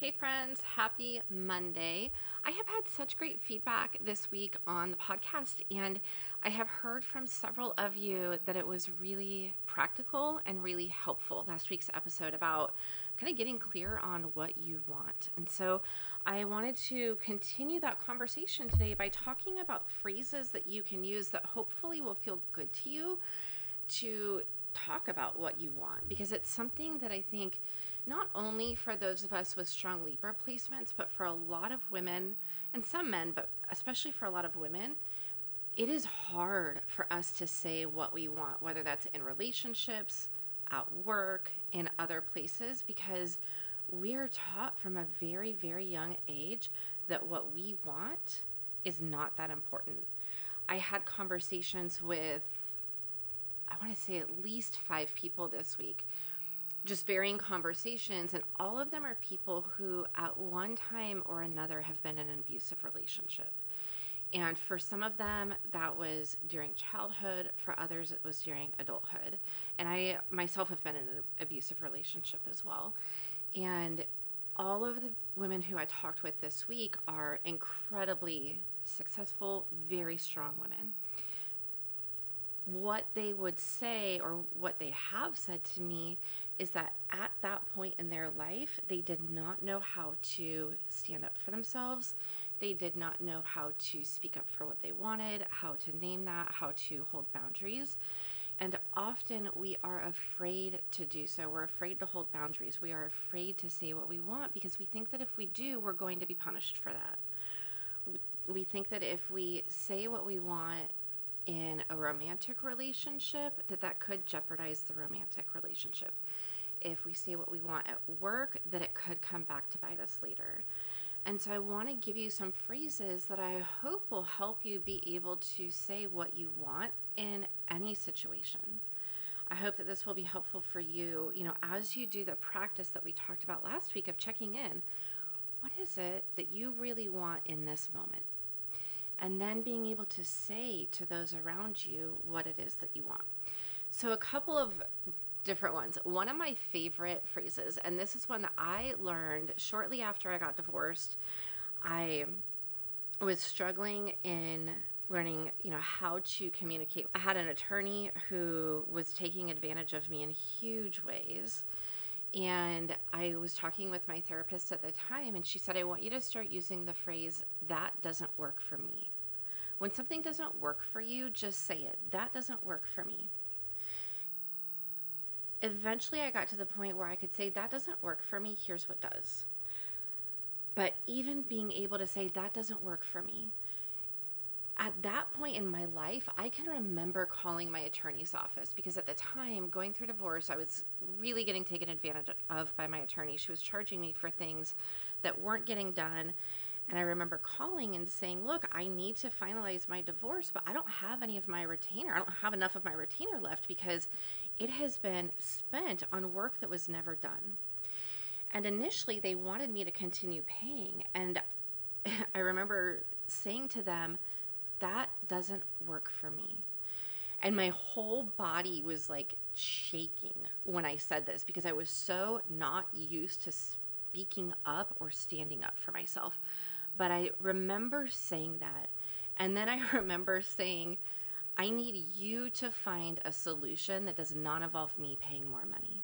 Hey friends, happy Monday. I have had such great feedback this week on the podcast, and I have heard from several of you that it was really practical and really helpful last week's episode about kind of getting clear on what you want. And so I wanted to continue that conversation today by talking about phrases that you can use that hopefully will feel good to you to talk about what you want, because it's something that I think not only for those of us with strong Libra placements, but for a lot of women and some men, but especially for a lot of women, it is hard for us to say what we want, whether that's in relationships, at work, in other places, because we're taught from a very, very young age that what we want is not that important. I had conversations with, I want to say, at least 5 people this week, just varying conversations, and all of them are people who at one time or another have been in an abusive relationship. And for some of them, that was during childhood. For others, it was during adulthood. And I myself have been in an abusive relationship as well. And all of the women who I talked with this week are incredibly successful, very strong women. What they would say, or what they have said to me, is that at that point in their life, they did not know how to stand up for themselves. They did not know how to speak up for what they wanted, how to name that, how to hold boundaries. And often we are afraid to do so. We're afraid to hold boundaries. We are afraid to say what we want because we think that if we do, we're going to be punished for that. We think that if we say what we want in a romantic relationship, that could jeopardize the romantic relationship. If we say what we want at work, that it could come back to bite us later. And so I want to give you some phrases that I hope will help you be able to say what you want in any situation. I hope that this will be helpful for you, as you do the practice that we talked about last week of checking in. What is it that you really want in this moment? And then being able to say to those around you what it is that you want. So a couple of different ones. One of my favorite phrases, and this is one that I learned shortly after I got divorced. I was struggling in learning, how to communicate. I had an attorney who was taking advantage of me in huge ways. And I was talking with my therapist at the time, and she said, I want you to start using the phrase, that doesn't work for me. When something doesn't work for you, just say it. That doesn't work for me. Eventually, I got to the point where I could say, that doesn't work for me. Here's what does. But even being able to say, that doesn't work for me, at that point in my life, I can remember calling my attorney's office, because at the time, going through divorce, I was really getting taken advantage of by my attorney. She was charging me for things that weren't getting done. And I remember calling and saying, look, I need to finalize my divorce, but I don't have any of my retainer. I don't have enough of my retainer left because it has been spent on work that was never done. And initially, they wanted me to continue paying. And I remember saying to them, that doesn't work for me. And my whole body was like shaking when I said this, because I was so not used to speaking up or standing up for myself. But I remember saying that. And then I remember saying, I need you to find a solution that does not involve me paying more money.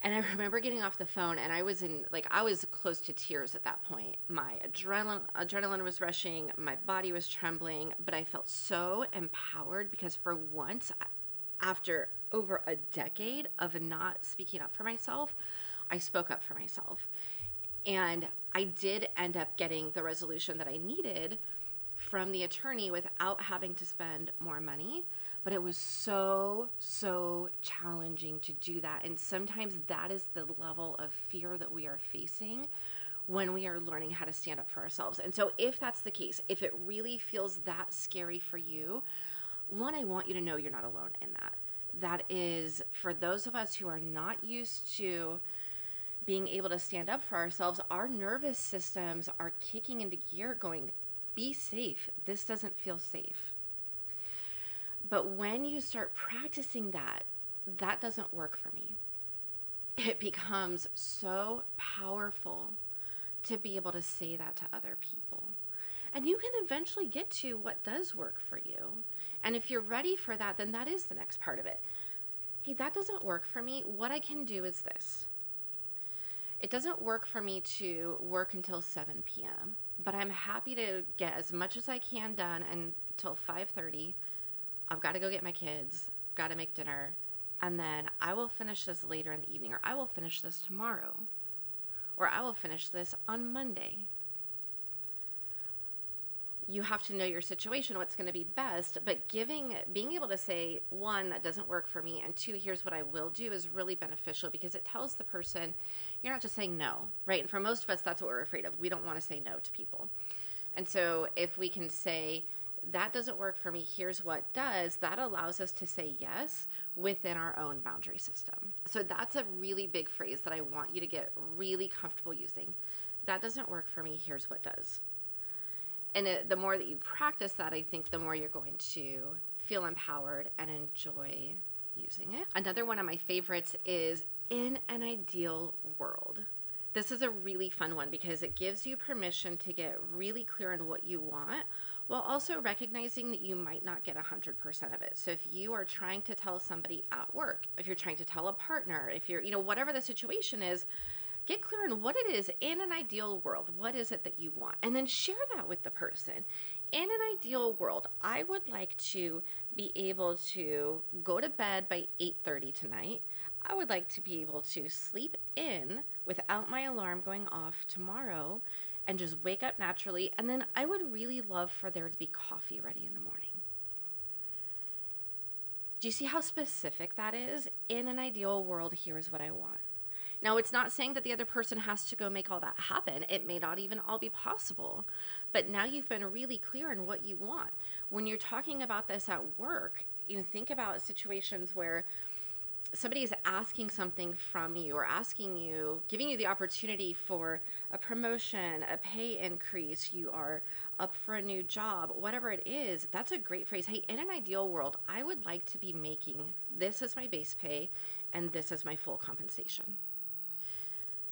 And I remember getting off the phone, and I was close to tears at that point. My adrenaline was rushing, my body was trembling, but I felt so empowered because for once, after over a decade of not speaking up for myself, I spoke up for myself. And I did end up getting the resolution that I needed from the attorney without having to spend more money. But it was so challenging to do that. And sometimes that is the level of fear that we are facing when we are learning how to stand up for ourselves. And so if that's the case, if it really feels that scary for you, one, I want you to know you're not alone in that. That is, for those of us who are not used to being able to stand up for ourselves, our nervous systems are kicking into gear going, be safe. This doesn't feel safe. But when you start practicing that doesn't work for me. it becomes so powerful to be able to say that to other people. And you can eventually get to what does work for you. And if you're ready for that, then that is the next part of it. Hey, that doesn't work for me. What I can do is this. It doesn't work for me to work until 7 p.m., but I'm happy to get as much as I can done until 5:30. I've got to go get my kids, got to make dinner, and then I will finish this later in the evening, or I will finish this tomorrow, or I will finish this on Monday. You have to know your situation, what's going to be best, but being able to say, one, that doesn't work for me, and two, here's what I will do, is really beneficial, because it tells the person you're not just saying no, right? And for most of us, that's what we're afraid of. We don't want to say no to people. And so if we can say, that doesn't work for me, here's what does, that allows us to say yes within our own boundary system. So that's a really big phrase that I want you to get really comfortable using. That doesn't work for me, here's what does. And the more that you practice that, I think the more you're going to feel empowered and enjoy using it. Another one of my favorites is in an ideal world. This is a really fun one because it gives you permission to get really clear on what you want, while also recognizing that you might not get 100% of it. So if you are trying to tell somebody at work, if you're trying to tell a partner, if you're, whatever the situation is, get clear on what it is in an ideal world. What is it that you want? And then share that with the person. In an ideal world, I would like to be able to go to bed by 8:30 tonight. I would like to be able to sleep in without my alarm going off tomorrow and just wake up naturally. And then I would really love for there to be coffee ready in the morning. Do you see how specific that is? In an ideal world, here's what I want. Now, it's not saying that the other person has to go make all that happen. It may not even all be possible. But now you've been really clear on what you want. When you're talking about this at work, think about situations where somebody is asking something from you, or giving you the opportunity for a promotion, a pay increase, you are up for a new job, whatever it is. That's a great phrase. Hey, in an ideal world, I would like to be making this as my base pay and this as my full compensation.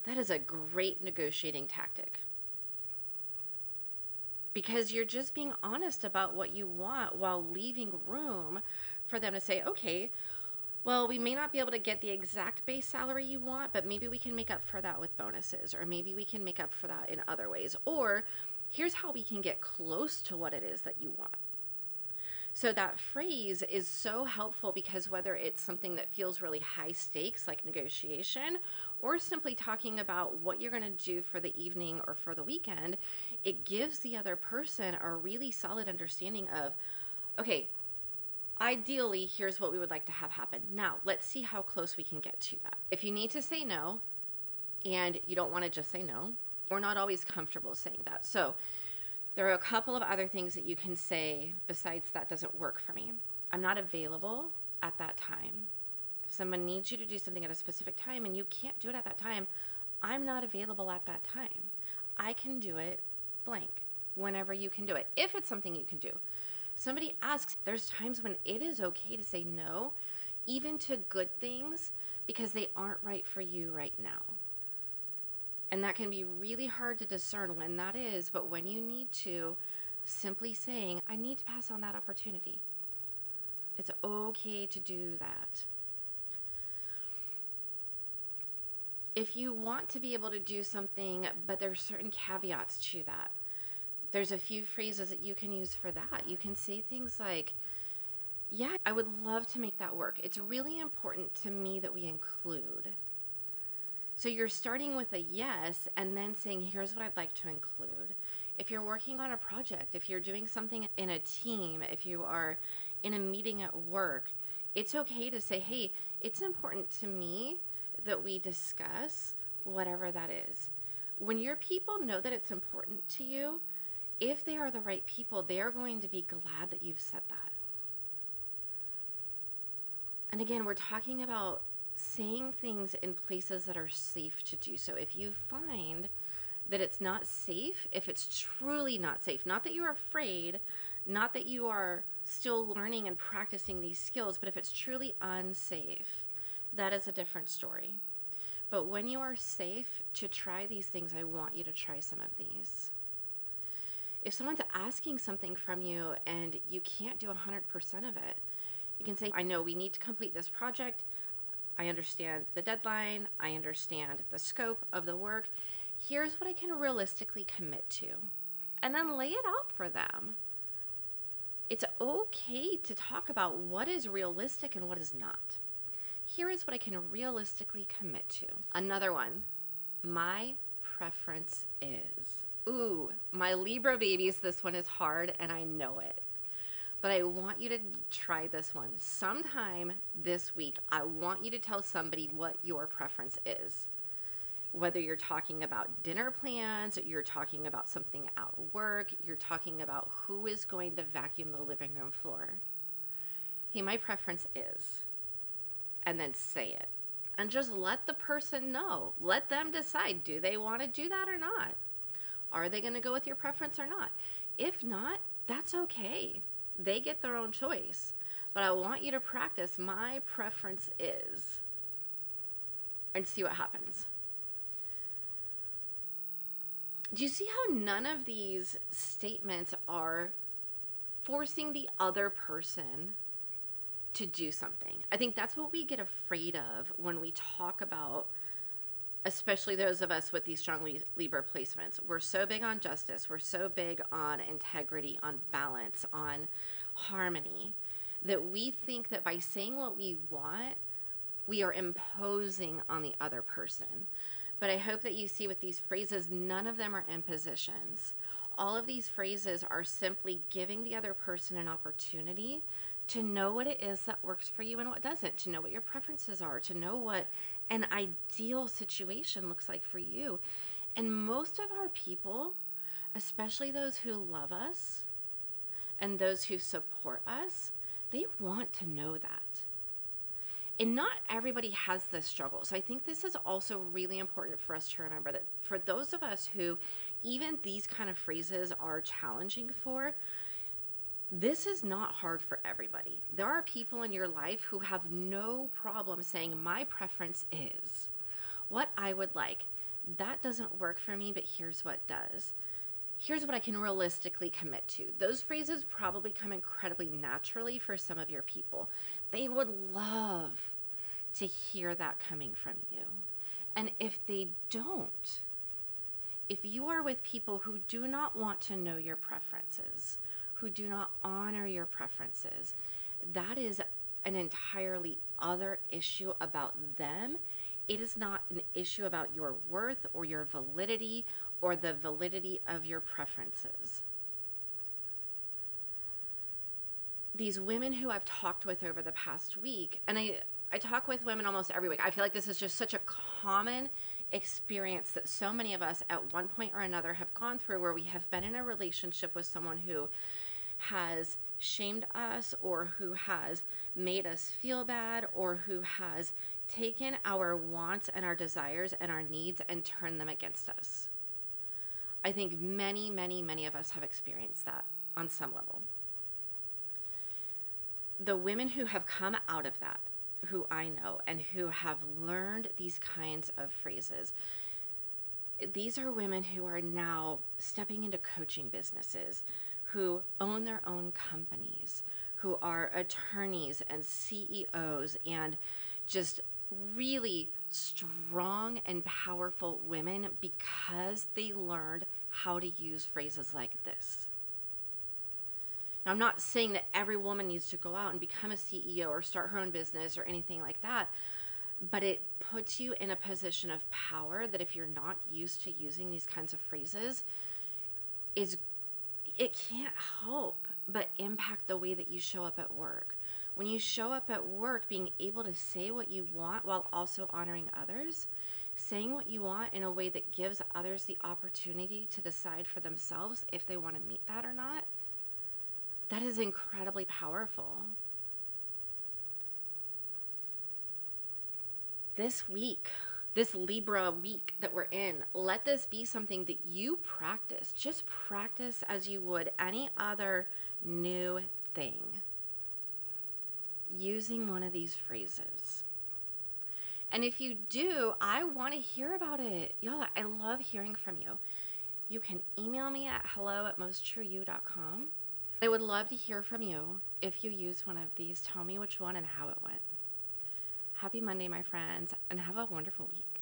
That is a great negotiating tactic, because you're just being honest about what you want while leaving room for them to say, okay, well, we may not be able to get the exact base salary you want, but maybe we can make up for that with bonuses, or maybe we can make up for that in other ways, or here's how we can get close to what it is that you want. So that phrase is so helpful, because whether it's something that feels really high stakes like negotiation, or simply talking about what you're going to do for the evening or for the weekend, it gives the other person a really solid understanding of, okay, ideally, here's what we would like to have happen. Now, let's see how close we can get to that. If you need to say no, and you don't want to just say no, we're not always comfortable saying that. So there are a couple of other things that you can say besides that doesn't work for me. I'm not available at that time. If someone needs you to do something at a specific time and you can't do it at that time, I'm not available at that time. I can do it blank whenever you can do it, if it's something you can do. Somebody asks, there's times when it is okay to say no, even to good things, because they aren't right for you right now. And that can be really hard to discern when that is, but when you need to, simply saying, I need to pass on that opportunity. It's okay to do that. If you want to be able to do something, but there's certain caveats to that, there's a few phrases that you can use for that. You can say things like, yeah, I would love to make that work. It's really important to me that we include. So you're starting with a yes and then saying, here's what I'd like to include. If you're working on a project, if you're doing something in a team, if you are in a meeting at work, it's okay to say, hey, it's important to me that we discuss whatever that is. When your people know that it's important to you, if they are the right people, they are going to be glad that you've said that. And again, we're talking about saying things in places that are safe to do so. If you find that it's not safe, if it's truly not safe, not that you're afraid, not that you are still learning and practicing these skills, but if it's truly unsafe, that is a different story. But when you are safe to try these things, I want you to try some of these. If someone's asking something from you and you can't do 100% of it, you can say, I know we need to complete this project. I understand the deadline. I understand the scope of the work. Here's what I can realistically commit to. And then lay it out for them. It's okay to talk about what is realistic and what is not. Here is what I can realistically commit to. Another one, my preference is. Ooh, my Libra babies, this one is hard and I know it. But I want you to try this one. Sometime this week, I want you to tell somebody what your preference is. Whether you're talking about dinner plans, you're talking about something at work, you're talking about who is going to vacuum the living room floor. Hey, my preference is. And then say it. And just let the person know. Let them decide, do they want to do that or not? Are they going to go with your preference or not? If not, that's okay. They get their own choice. But I want you to practice my preference is and see what happens. Do you see how none of these statements are forcing the other person to do something? I think that's what we get afraid of when we talk about, especially those of us with these strong Libra placements. We're so big on justice. We're so big on integrity, on balance, on harmony, that we think that by saying what we want, we are imposing on the other person. But I hope that you see with these phrases, none of them are impositions. All of these phrases are simply giving the other person an opportunity to know what it is that works for you and what doesn't, to know what your preferences are, to know what an ideal situation looks like for you. And most of our people, especially those who love us and those who support us, they want to know that. And not everybody has this struggle. So I think this is also really important for us to remember, that for those of us who even these kind of phrases are challenging for, this is not hard for everybody. There are people in your life who have no problem saying, my preference is what I would like. That doesn't work for me, but here's what does. Here's what I can realistically commit to. Those phrases probably come incredibly naturally for some of your people. They would love to hear that coming from you. And if they don't, if you are with people who do not want to know your preferences, who do not honor your preferences, that is an entirely other issue about them. It is not an issue about your worth or your validity or the validity of your preferences. These women who I've talked with over the past week, and I talk with women almost every week. I feel like this is just such a common experience that so many of us at one point or another have gone through, where we have been in a relationship with someone who has shamed us, or who has made us feel bad, or who has taken our wants and our desires and our needs and turned them against us. I think many, many, many of us have experienced that on some level. The women who have come out of that, who I know, and who have learned these kinds of phrases, these are women who are now stepping into coaching businesses, who own their own companies, who are attorneys and CEOs, and just really strong and powerful women because they learned how to use phrases like this. Now, I'm not saying that every woman needs to go out and become a CEO or start her own business or anything like that, but it puts you in a position of power that, if you're not used to using these kinds of phrases, it can't help but impact the way that you show up at work. When you show up at work, being able to say what you want while also honoring others, saying what you want in a way that gives others the opportunity to decide for themselves if they want to meet that or not, that is incredibly powerful. This week, this Libra week that we're in, let this be something that you practice. Just practice as you would any other new thing, using one of these phrases. And if you do, I want to hear about it. Y'all, I love hearing from you. You can email me at hello@mosttrueyou.com. I would love to hear from you. If you use one of these, tell me which one and how it went. Happy Monday, my friends, and have a wonderful week.